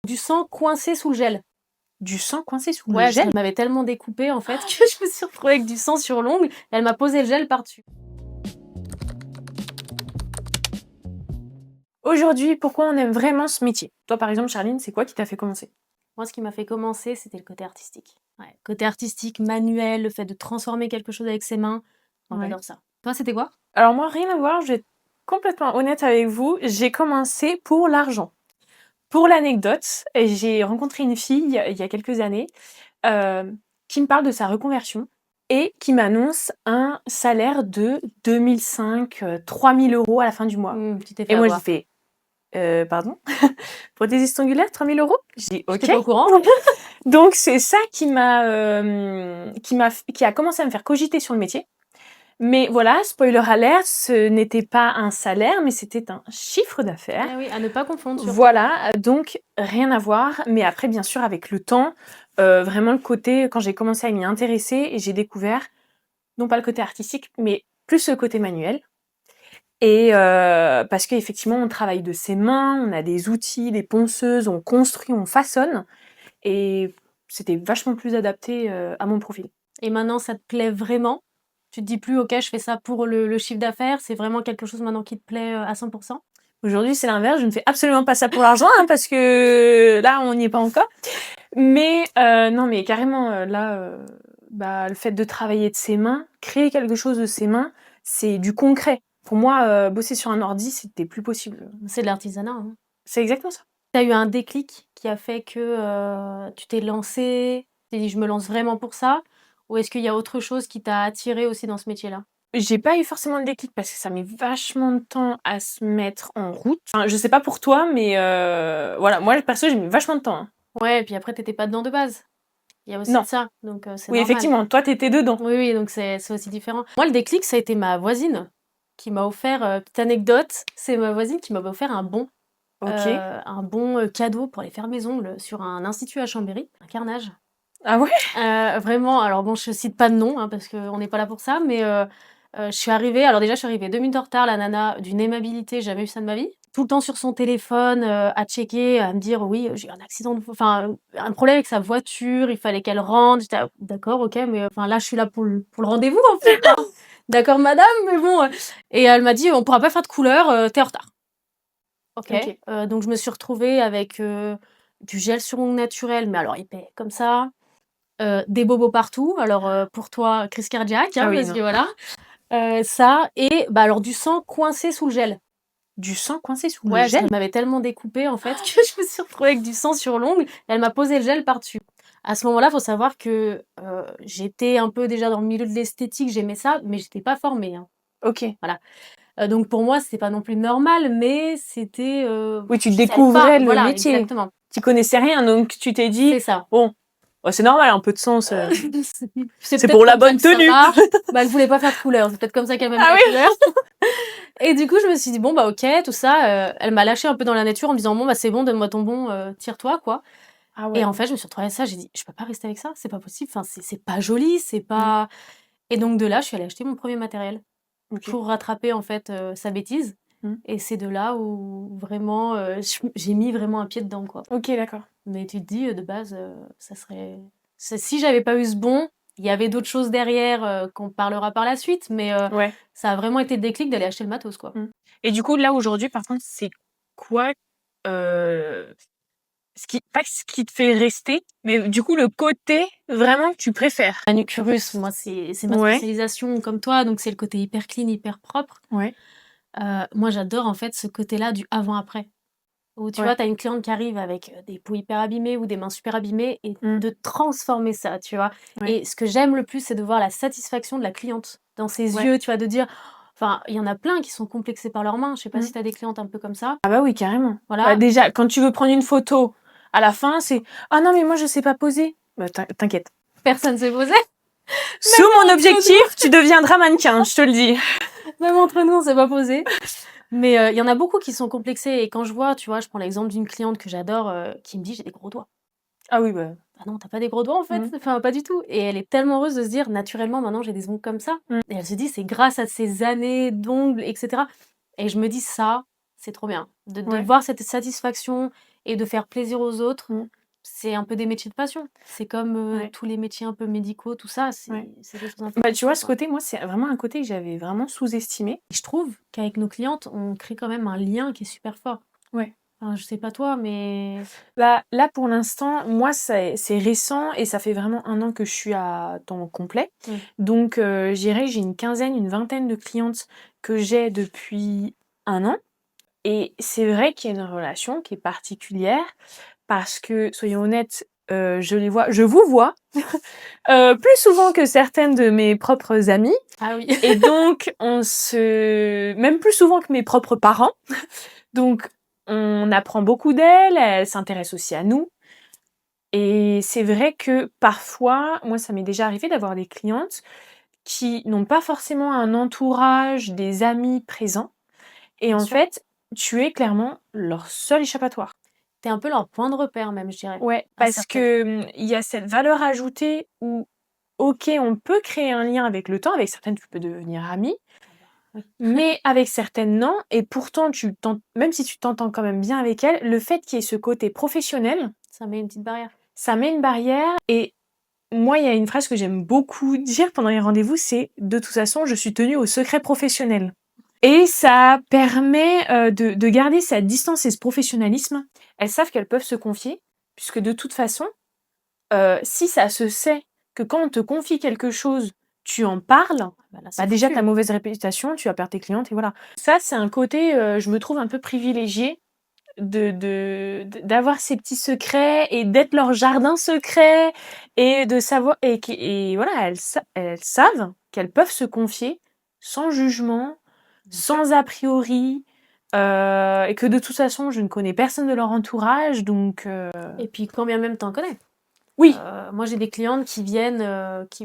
Du sang coincé sous le gel. Du sang coincé sous le Ouais, gel? elle m'avait tellement découpé en fait que je me suis retrouvée avec du sang sur l'ongle et elle m'a posé le gel par-dessus. Aujourd'hui, pourquoi on aime vraiment ce métier? Toi, par exemple, Charline, c'est quoi qui t'a fait commencer? Moi, ce qui m'a fait commencer, c'était le côté artistique. Ouais, côté artistique, manuel, le fait de transformer quelque chose avec ses mains. Moi, Ouais. j'adore ça. Toi, c'était quoi? Alors moi, rien à voir, je vais être complètement honnête avec vous, j'ai commencé pour l'argent. Pour l'anecdote, j'ai rencontré une fille il y a quelques années qui me parle de sa reconversion et qui m'annonce un salaire de 2005, 3000 € à la fin du mois. Tu t'es fait Et moi, j'ai avoir. fait pardon? Prothésiste ongulaire, 3000 €? J'ai dit J'étais ok. pas au courant. Donc c'est ça qui a commencé à me faire cogiter sur le métier. Mais voilà, spoiler alert, ce n'était pas un salaire, mais c'était un chiffre d'affaires. Ah oui, à ne pas confondre surtout. Voilà, donc rien à voir. Mais après, bien sûr, avec le temps, vraiment le côté, quand j'ai commencé à m'y intéresser, et j'ai découvert, non pas le côté artistique, mais plus le côté manuel. Et parce qu'effectivement, on travaille de ses mains, on a des outils, des ponceuses, on construit, on façonne. Et c'était vachement plus adapté à mon profil. Et maintenant, ça te plaît vraiment? Tu te dis plus, ok, je fais ça pour le chiffre d'affaires, c'est vraiment quelque chose maintenant qui te plaît à 100%? Aujourd'hui, c'est l'inverse, je ne fais absolument pas ça pour l'argent, hein, parce que là, on n'y est pas encore. Mais non, mais carrément, le fait de travailler de ses mains, créer quelque chose de ses mains, c'est du concret. Pour moi, bosser sur un ordi, c'était plus possible. C'est de l'artisanat, hein. C'est exactement ça. T'as eu un déclic qui a fait que tu t'es lancée, tu t'es dit je me lance vraiment pour ça? Ou est-ce qu'il y a autre chose qui t'a attirée aussi dans ce métier-là? J'ai pas eu forcément le déclic parce que ça met vachement de temps à se mettre en route. Enfin, je sais pas pour toi, mais voilà, moi perso, j'ai mis vachement de temps, hein. Ouais, et puis après t'étais pas dedans de base. Il y a aussi Non. de ça, donc c'est Oui, normal. effectivement, toi, t'étais dedans. Oui, oui, donc c'est aussi différent. Moi, le déclic, ça a été ma voisine qui m'a offert, petite anecdote, c'est ma voisine qui m'avait offert un bon, OK. cadeau pour aller faire mes ongles sur un institut à Chambéry, un carnage. Ah ouais? Vraiment, alors bon, je cite pas de nom, hein, parce qu'on n'est pas là pour ça, mais je suis arrivée, alors déjà, je suis arrivée 2 minutes en retard, la nana d'une aimabilité, j'ai jamais vu ça de ma vie. Tout le temps sur son téléphone, à checker, à me dire: «Oui, j'ai eu un accident de enfin, un problème avec sa voiture, il fallait qu'elle rentre». J'étais là: «D'accord, OK, mais enfin, là, je suis là pour le rendez-vous, en fait, hein. D'accord, madame, mais bon», et elle m'a dit: «On pourra pas faire de couleur, tu en retard». OK, OK. donc je me suis retrouvée avec, du gel sur ongles naturel, mais alors épais comme ça. Des bobos partout, alors pour toi, crise cardiaque, Ah hein, oui, parce non. que voilà, ça et bah, alors du sang coincé sous le gel. Du sang coincé sous le Ouais, parce gel? qu'elle m'avait tellement découpé en fait que je me suis retrouvée avec du sang sur l'ongle et elle m'a posé le gel par-dessus. À ce moment-là, faut savoir que, j'étais un peu déjà dans le milieu de l'esthétique, j'aimais ça, mais j'étais pas formée, hein. OK. Voilà, donc pour moi, c'était pas non plus normal, mais c'était, Oui, tu je savais pas, découvrais le voilà, métier. exactement. Tu connaissais rien, donc tu t'es C'est dit: ça. «Bon, bah, c'est normal, un peu de sang, c'est C'est c'est peut-être pour la comme ça bonne que ça tenue». marche. Bah, elle voulait pas faire de couleur, c'est peut-être comme ça qu'elle m'a mis Ah la oui? couleur. Et du coup, je me suis dit: «Bon, bah, OK», tout ça, elle m'a lâchée un peu dans la nature en me disant: «Bon, bah, c'est bon, donne-moi ton bon, tire-toi, quoi». Ah Et ouais. en fait, je me suis retrouvée avec ça, j'ai dit: «Je peux pas rester avec ça, c'est pas possible, enfin, c'est pas joli, c'est Mmh. pas». Et donc de là, je suis allée acheter mon premier matériel OK. pour rattraper, en fait, sa bêtise, Mmh. et c'est de là où vraiment, j'ai mis vraiment un pied dedans, quoi. OK, d'accord. Mais tu te dis, de base, ça serait si j'avais pas eu ce bon, il y avait d'autres choses derrière, qu'on parlera par la suite, mais Ouais. ça a vraiment été le déclic d'aller acheter le matos, quoi. Mmh. Et du coup, là, aujourd'hui, par contre, c'est quoi, heu, ce qui te fait rester, mais du coup, le côté vraiment que tu préfères? Manucurus, moi, c'est ma Ouais. spécialisation comme toi, donc c'est le côté hyper clean, hyper propre. Ouais. Moi, j'adore, en fait, ce côté-là du avant-après. Où tu vois, Ouais. tu as une cliente qui arrive avec, des peaux hyper abîmées ou des mains super abîmées et Mmh. de transformer ça, tu vois? Ouais. Et ce que j'aime le plus, c'est de voir la satisfaction de la cliente dans ses Ouais. yeux, tu vois? De dire enfin, il y en a plein qui sont complexés par leurs mains. Je sais pas Mmh. si tu as des clientes un peu comme ça? Ah bah oui, carrément. Bah, Voilà. déjà, quand tu veux prendre une photo, à la fin, c'est: «Ah non, mais moi, je sais pas poser». Bah, t'inquiète. Personne s'est posé. Sous mon objectif, tu deviendras mannequin, je te le dis. Même entre nous, on s'est pas posé. Mais il y en a beaucoup qui sont complexés et quand je vois, tu vois, je prends l'exemple d'une cliente que j'adore, qui me dit: «J'ai des gros doigts». Ah oui, bah, Bah non, tu as pas des gros doigts en fait, mmh, enfin pas du tout, et elle est tellement heureuse de se dire: «Naturellement maintenant j'ai des ongles comme ça», mmh. et elle se dit: «C'est grâce à ces années d'ongles et cetera», et je me dis: «Ça, c'est trop bien», de Ouais. voir cette satisfaction et de faire plaisir aux autres, Mmh. c'est un peu des métiers de passion. C'est comme, Ouais. tous les métiers un peu médicaux, tout ça, Ouais. c'est des choses Bah, importantes tu vois, aussi, ce quoi. côté, moi, c'est vraiment un côté que j'avais vraiment sous-estimé. Et je trouve qu'avec nos clientes, on crée quand même un lien qui est super fort. Ouais. Enfin, je sais pas toi, mais Bah, là, pour l'instant, moi, c'est récent et ça fait vraiment 1 an que je suis à temps complet. Mmh. Donc, je dirais que j'ai une quinzaine, une vingtaine de clientes que j'ai depuis 1 an et c'est vrai qu'il y a une relation qui est particulière parce que, soyons honnêtes, je vous vois, plus souvent que certaines de mes propres amies ah oui. et donc même plus souvent que mes propres parents. Donc on apprend beaucoup d'elles, elles s'intéressent aussi à nous et c'est vrai que parfois, moi ça m'est déjà arrivé d'avoir des clientes qui n'ont pas forcément un entourage, des amis présents et Bien en sûr. fait, tu es clairement leur seul échappatoire. Tu es un peu leur point de repère même, je dirais, Ouais, à parce certaines. que, il y a cette valeur ajoutée où, OK, on peut créer un lien avec le temps, avec certaines tu peux devenir amie, Ah bah, oui, mais avec certaines non et pourtant même si tu t'entends quand même bien avec elles, le fait qu'il y ait ce côté professionnel, ça met une petite barrière. ça met une barrière et moi, il y a une phrase que j'aime beaucoup dire pendant les rendez-vous, c'est: «De toute façon, je suis tenue au secret professionnel» et ça permet, de garder cette distance et ce professionnalisme. Elles savent qu'elles peuvent se confier puisque de toute façon, si ça se sait que quand on te confie quelque chose, tu en parles, Ah bah là, bah, c'est déjà tu foutu, as hein. mauvaise réputation, tu vas perdre tes clientes et voilà. Ça, c'est un côté, je me trouve un peu privilégiée d'avoir ces petits secrets et d'être leur jardin secret et de savoir et voilà, elles savent qu'elles peuvent se confier sans jugement, Bien sûr. sans a priori, et que de toute façon, je ne connais personne de leur entourage donc Et puis quand bien même tu en connais. oui. Moi j'ai des clientes qui viennent,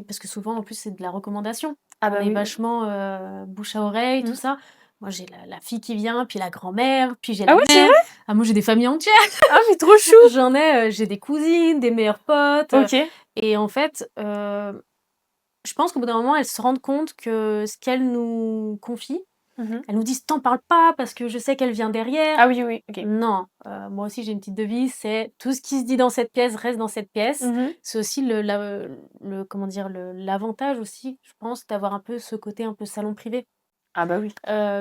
parce que souvent en plus c'est de la recommandation. Ah On bah est oui. vachement, bouche à oreille, tout Mmh. ça. Moi j'ai la fille qui vient, puis la grand-mère, puis j'ai Ah la ouais, c'est mère. vrai? Ah moi j'ai des familles entières. Ah mais trop chou! J'ai des cousines, des meilleures potes, OK. et en fait, je pense qu'au bout d'un moment, elles se rendent compte que ce qu'elles nous confient, Mmh mh. elles nous disent: «T'en parles pas parce que je sais qu'elle vient derrière». Ah oui, oui, OK. Non, moi aussi j'ai une petite devise, c'est: «Tout ce qui se dit dans cette pièce reste dans cette pièce». Mmh mh. C'est aussi le comment dire? L'avantage aussi, je pense, d'avoir un peu ce côté un peu salon privé, Ah bah oui.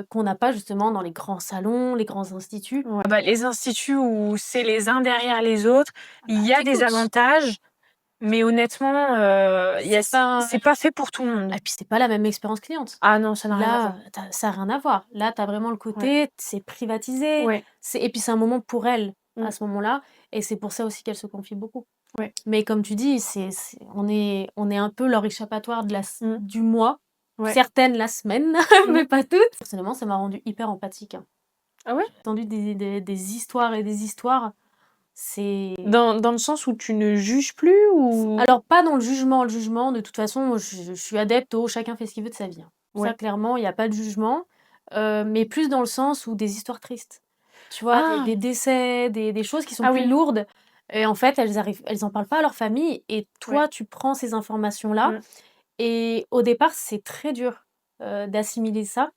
qu'on n'a pas justement dans les grands salons, les grands instituts. Ouais. Bah, les instituts où c'est les uns derrière les autres, Ah il bah, y a tu des avantages, mais honnêtement, il y a c'est pas fait pour tout le monde. et puis c'est pas la même expérience cliente. Ah non, ça n'a rien à Là, voir. ça a rien à voir. Là, tu as vraiment le Ouais. côté, c'est privatisé, Ouais. et puis c'est un moment pour elles, à Mmh. ce moment-là, et c'est pour ça aussi qu'elles se confient beaucoup. Ouais. Mais comme tu dis, on est un peu leur échappatoire de Mmh. du mois, Ouais. certaines la semaine, Mmh. mais pas toutes. Personnellement, ça m'a rendue hyper empathique, hein. Ah ouais? J'ai entendu des histoires et des histoires, c'est Dans le sens où tu ne juges plus ou? alors pas dans le jugement. Le jugement, de toute façon, je suis adepte au chacun fait ce qu'il veut de sa vie, hein. Ça Ouais. clairement, il y a pas de jugement, mais plus dans le sens où des histoires tristes. Tu vois? Des Ah! des décès, des choses qui sont Ah plus oui. lourdes, et en fait, elles en parlent pas à leur famille, et Ouais. toi, tu prends ces informations-là, Mmh. et au départ, c'est très dur, d'assimiler ça,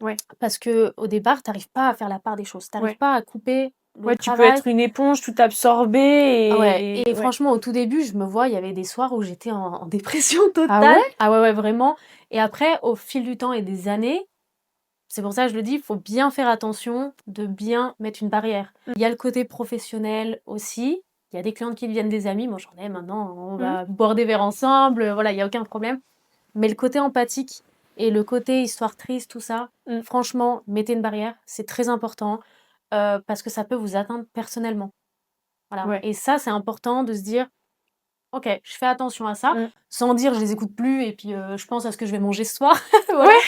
Ouais. parce qu'au départ, tu arrives pas à faire la part des choses. Tu arrives Ouais. pas à couper le Ouais, tu peux travail. être une éponge, tout absorber Ah ouais, et et ouais. franchement, au tout début, je me vois, il y avait des soirs où j'étais en dépression Ah ouais? totale. Ah ouais, ouais, vraiment, et après, au fil du temps et des années, c'est pour ça que je le dis, il faut bien faire attention de bien mettre une barrière. Mmh. Il y a le côté professionnel aussi. Il y a des clientes qui deviennent des amis. Moi, j'en ai maintenant, on Mmh. va boire des verres ensemble, voilà, il y a aucun problème. Mais le côté empathique et le côté histoire triste, tout ça, Mmh. franchement, mettez une barrière, c'est très important, parce que ça peut vous atteindre personnellement. Voilà, Ouais. et ça, c'est important de se dire: «OK, je fais attention à ça», Mmh. sans dire: «Je les écoute plus et puis, je pense à ce que je vais manger ce soir», voilà. Ouais!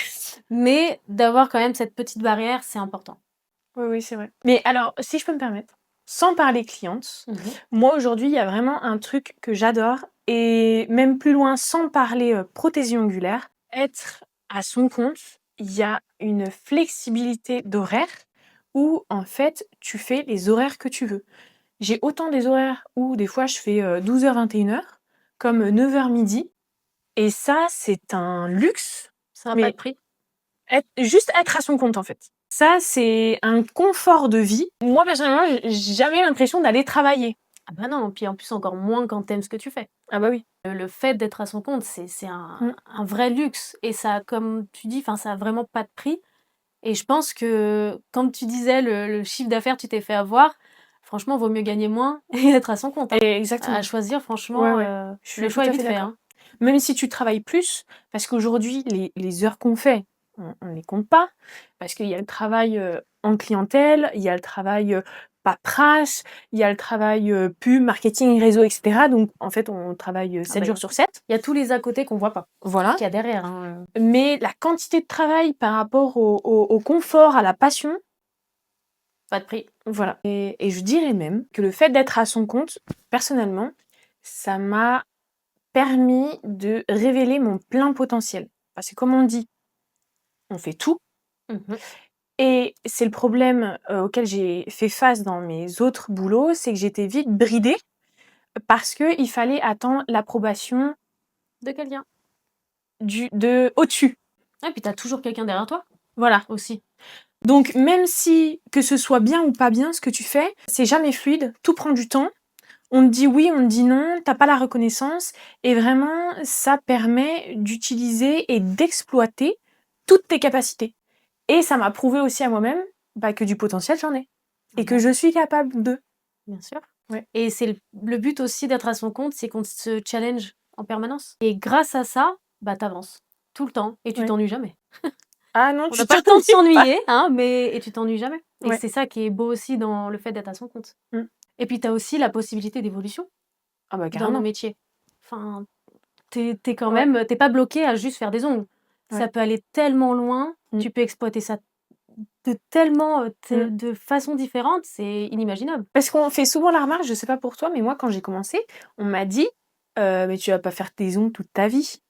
Mais d'avoir quand même cette petite barrière, c'est important. Oui, oui, c'est vrai. Mais alors, si je peux me permettre, sans parler cliente, Mmh mh. moi aujourd'hui, il y a vraiment un truc que j'adore et même plus loin, sans parler, prothésie ongulaire, être à son compte, il y a une flexibilité d'horaire où en fait, tu fais les horaires que tu veux. J'ai autant des horaires où des fois je fais, 12h-21h comme 9h-12h et ça, c'est un luxe, Ça a pas mais de prix. juste être à son compte en fait. Ça, c'est un confort de vie. Moi, personnellement, j'ai jamais l'impression d'aller travailler. Ah bah non, puis en plus encore moins quand tu aimes ce que tu fais. Ah bah oui. Le fait d'être à son compte, c'est Mmh. un vrai luxe et ça, comme tu dis, enfin, ça a vraiment pas de prix et je pense que, comme tu disais, le chiffre d'affaires, tu t'es fait avoir, franchement, vaut mieux gagner moins et être à son compte, hein. Exactement. À choisir, Ouais, franchement, ouais. Je suis le tout choix est à vite fait fait, d'accord. hein. Même si tu travailles plus, parce qu'aujourd'hui, les heures qu'on fait, on les compte pas, parce qu'il y a le travail, en clientèle, il y a le travail, paperasse, il y a le travail, pub, marketing, réseau et cetera. Donc en fait, on travaille, Ah 7 bah, jours sur 7. il y a tous les à côté qu'on voit pas, Voilà. qu'il y a derrière, hein, Mais la quantité de travail par rapport au confort, à la passion, pas de prix. voilà. Et je dirais même que le fait d'être à son compte, personnellement, ça m'a permis de révéler mon plein potentiel. Parce que comme on dit, on fait tout. Mmh. Et c'est le problème, auquel j'ai fait face dans mes autres boulots, c'est que j'étais vite bridée parce qu'il fallait attendre l'approbation De quelqu'un. de au-dessus. Et puis tu as toujours quelqu'un derrière toi, Voilà. aussi. Donc même si, que ce soit bien ou pas bien ce que tu fais, c'est jamais fluide, tout prend du temps. On te dit oui, on te dit non, tu pas la reconnaissance et vraiment ça permet d'utiliser et d'exploiter toutes tes capacités. Et ça m'a prouvé aussi à moi-même, bah, que du potentiel j'en ai Ah et que bah, je suis capable de. bien sûr. Ouais. Et c'est le but aussi d'être à son compte, c'est qu'on se challenge en permanence. Et grâce à ça, bah, tu avances tout le temps et tu Ouais. t'ennuies jamais. Ah non, On tu n'a pas le temps de t'ennuies pas. s'ennuyer, hein, mais et tu t'ennuies jamais. Et Ouais. c'est ça qui est beau aussi dans le fait d'être à son compte. Mmh. Et puis tu as aussi la possibilité d'évolution Ah bah dans nos carrément. métiers. Enfin, tu quand Ouais, même, tu pas bloqué à juste faire des ongles. ouais. Ça peut aller tellement loin, Mmh. tu peux exploiter ça de tellement, Mmh. de façons différentes, c'est inimaginable. Parce qu'on fait souvent la remarque, je sais pas pour toi, mais moi quand j'ai commencé, on m'a dit: «Mais tu vas pas faire tes ongles toute ta vie».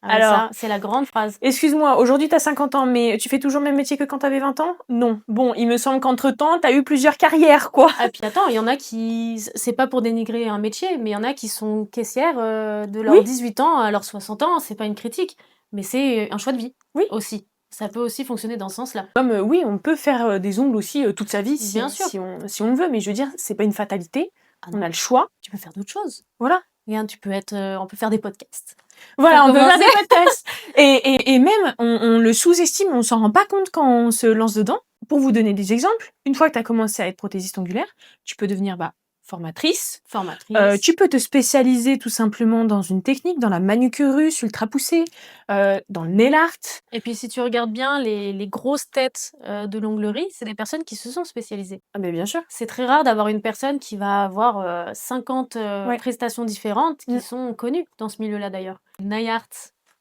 Ah bah Alors, ça, c'est la grande phrase. excuse-moi, aujourd'hui tu as 50 ans, mais tu fais toujours le même métier que quand tu avais 20 ans? Non. Bon, il me semble qu'entre-temps, tu as eu plusieurs carrières, quoi. Ah puis attends, il y en a qui c'est pas pour dénigrer un métier, mais il y en a qui sont caissières, de Oui, leurs 18 ans à leurs 60 ans, c'est pas une critique, mais c'est un choix de vie, oui. aussi. Ça peut aussi fonctionner dans ce sens-là. Comme, oui, on peut faire, des ongles aussi, toute sa vie Bien sûr. si on le veut, mais je veux dire, c'est pas une fatalité. Ah On non, a le choix. tu peux faire d'autres choses. Voilà. Regarde, tu peux être, on peut faire des podcasts. Voilà, Pour on peut faire commencer. des podcasts. Et même, on le sous-estime, on s'en rend pas compte quand on se lance dedans. Pour vous donner des exemples, une fois que tu as commencé à être prothésiste ongulaire, tu peux devenir, bah, formatrice. Formatrice. Tu peux te spécialiser tout simplement dans une technique, dans la manucure russe ultra poussée, dans le nail art. Et puis si tu regardes bien les grosses têtes, de l'onglerie, c'est des personnes qui se sont spécialisées. Ah mais bien sûr. C'est très rare d'avoir une personne qui va avoir, 50, Ouais. prestations différentes qui Mmh. sont connues dans ce milieu-là d'ailleurs. Nail art,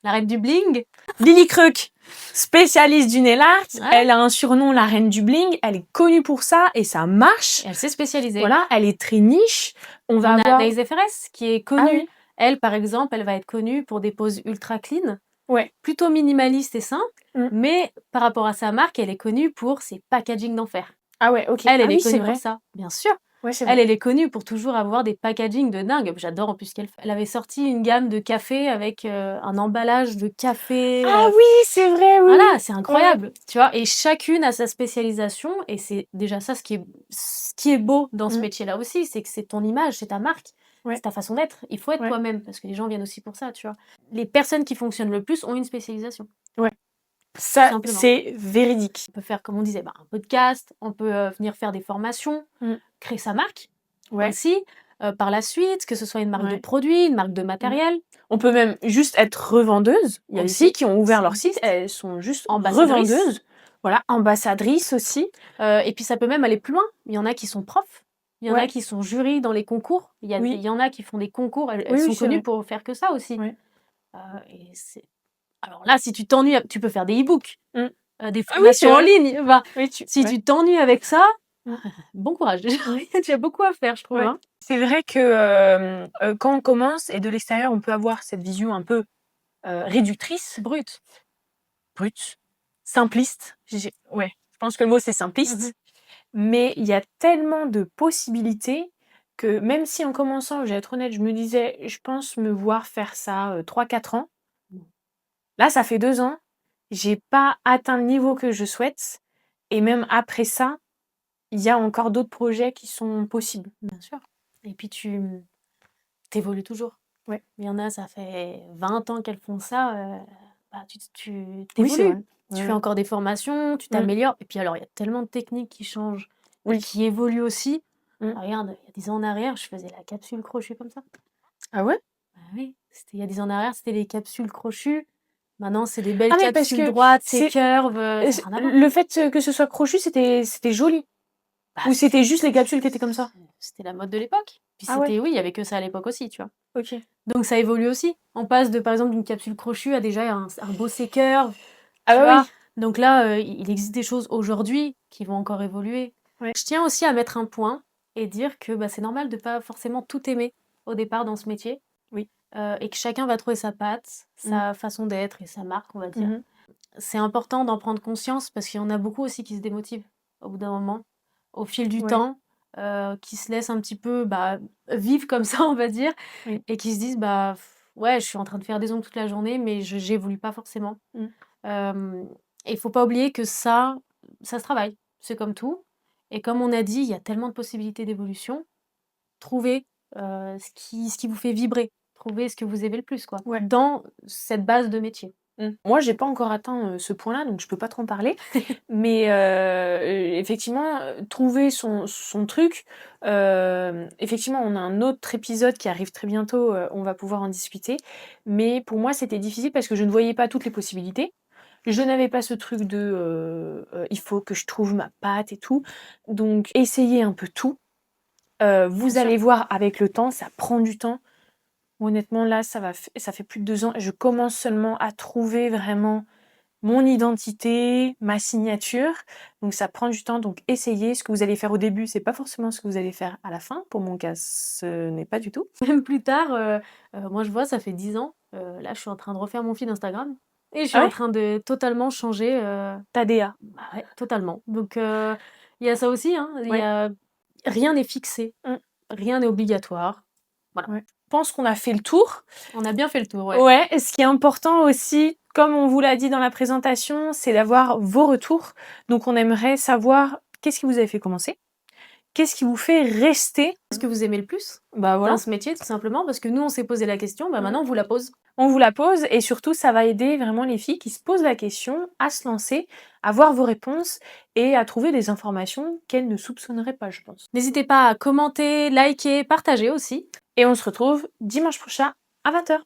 la reine du bling. Lily Kruk, spécialiste du nail art, Ouais. elle a un surnom, la reine du bling, elle est connue pour ça et ça marche. Et elle s'est spécialisée. Voilà, elle est très niche. On va On a avoir... Anaïs FRS qui est Ah connue. oui, Elle, par exemple, elle va être connue pour des poses ultra clean, ouais. plutôt minimaliste et simple, Mmh. mais par rapport à sa marque, elle est connue pour ses packaging d'enfer. Ah ouais, OK. Elle Ah est oui, c'est connue vrai. pour ça, bien sûr. Ouais, c'est vrai. Elle est connue pour toujours avoir des packaging de dingue. J'adore en plus qu'elle fait. Elle avait sorti une gamme de café avec, un emballage de café, Ah oui, c'est vrai, oui, voilà, oui. c'est incroyable, tu vois? Et chacune a sa spécialisation et c'est déjà ça ce qui est beau dans ce Mmh. métier-là aussi, c'est que c'est ton image, c'est ta marque, Ouais. c'est ta façon d'être. Il faut être Ouais. toi-même parce que les gens viennent aussi pour ça, tu vois? Les personnes qui fonctionnent le plus ont une spécialisation, Ouais. Ça, simplement. c'est véridique. On peut faire, comme on disait, bah, un podcast, on peut, venir faire des formations, Mmh. créer sa marque Ouais. aussi, par la suite, que ce soit une marque de Ouais. produits, une marque de matériel. On peut même juste être revendeuse. Il y a des Aussi, filles qui ont ouvert ça leur site, existe. elles sont juste Ambassadrice. revendeuses. Voilà, ambassadrices aussi. Et puis ça peut même aller plus loin. Il y en a qui sont profs, il y en a Ouais. qui sont jurys dans les concours, il Oui. y en a qui font des concours, elles Oui, sont oui, c'est connues vrai. pour faire que ça aussi. Ouais. Et c'est alors là, si tu t'ennuies, tu peux faire des e-books, Mmh. des Ah oui, c'est formations en vrai. ligne. Bah, Oui, si ouais. tu t'ennuies avec ça, Mmh. bon courage. Oui. Tu as beaucoup à faire, je trouve, Ouais. hein. C'est vrai que, quand on commence et de l'extérieur, on peut avoir cette vision un peu, réductrice, Brut. brute, simpliste. Ouais, je pense que le mot c'est simpliste. Mmh. Mais il y a tellement de possibilités que même si en commençant, je vais être honnête, je me disais: «Je pense me voir faire ça, 3-4 ans». Là, ça fait 2 ans, j'ai pas atteint le niveau que je souhaite et même après ça, il y a encore d'autres projets qui sont possibles. Bien sûr. Et puis tu évolues toujours. Ouais. Il y en a, ça fait 20 ans qu'elles font ça, bah, tu Oui, c'est évolues. vrai. Tu Ouais, fais ouais. encore des formations, tu Mmh. t'améliores et puis alors il y a tellement de techniques qui changent et Oui. qui évoluent aussi. Mmh. Regarde, il y a 10 ans en arrière, je faisais la capsule crochue comme ça. Ah ouais? Bah oui, il y a 10 ans en arrière, c'était les capsules crochues. Maintenant, c'est des belles Ah mais parce capsules que droites, c'est c'est curve, ça c a rien à voir. le fait, que ce soit crochu, c'était joli? Bah, Ou c'était juste les capsules qui étaient comme ça? c'était la mode de l'époque. Puis Ah ouais? oui, il y avait que ça à l'époque aussi, tu vois? OK. Donc ça évolue aussi. On passe de, par exemple, d'une capsule crochue à déjà un beau curve, Ah tu bah vois? oui. Donc là, il existe des choses aujourd'hui qui vont encore évoluer. Ouais. Je tiens aussi à mettre un point et dire que, bah, c'est normal de pas forcément tout aimer au départ dans ce métier, Oui. et que chacun va trouver sa patte, Mmh. sa façon d'être et sa marque, on va dire. Mmh. C'est important d'en prendre conscience parce qu'il y en a beaucoup aussi qui se démotivent au bout d'un moment, au fil du Ouais. temps, qui se laissent un petit peu, bah, vivre comme ça, on va dire, Oui. et qui se disent: «Bah, ouais, je suis en train de faire des ongles toute la journée, mais je j'évolue pas forcément». Mmh. Hem Et il faut pas oublier que ça se travaille, c'est comme tout et comme on a dit, il y a tellement de possibilités d'évolution. Trouvez, ce qui vous fait vibrer, trouvez ce que vous aimez le plus, quoi, Ouais. dans cette base de métier. Moi, j'ai pas encore atteint, ce point-là, donc je peux pas trop en parler. Mais effectivement, trouver son truc, effectivement, on a un autre épisode qui arrive très bientôt, on va pouvoir en discuter. Mais pour moi, c'était difficile parce que je ne voyais pas toutes les possibilités. Je n'avais pas ce truc de, il faut que je trouve ma patte et tout. Donc essayez un peu tout. Bien Vous sûr. allez voir avec le temps, ça prend du temps. Honnêtement, là, ça fait plus de 2 ans et je commence seulement à trouver vraiment mon identité, ma signature. Donc ça prend du temps, donc essayez. Ce que vous allez faire au début, c'est pas forcément ce que vous allez faire à la fin. Pour mon cas, ce n'est pas du tout. Même plus tard, moi je vois ça fait 10 ans, là je suis en train de refaire mon feed Instagram et je suis Ah en ouais? train de totalement changer, Ta DA. bah, ouais, totalement. Donc il y a ça aussi, hein, il y Ouais. a rien n'est fixé, Mmh. rien n'est obligatoire. Voilà, Ouais. Je pense qu'on a fait le tour. on a bien fait le tour, ouais. Ouais, et ce qui est important aussi, comme on vous l'a dit dans la présentation, c'est d'avoir vos retours. Donc on aimerait savoir qu'est-ce qui vous avait fait commencer? Qu'est-ce qui vous fait rester? Qu'est-ce que vous aimez le plus Bah dans voilà. ce métier, tout simplement? Parce que nous, on s'est posé la question, bah, Mmh. maintenant on vous la pose. On vous la pose et surtout, ça va aider vraiment les filles qui se posent la question à se lancer, à voir vos réponses et à trouver des informations qu'elles ne soupçonneraient pas, je pense. N'hésitez pas à commenter, liker, partager aussi. Et on se retrouve dimanche prochain à 20h.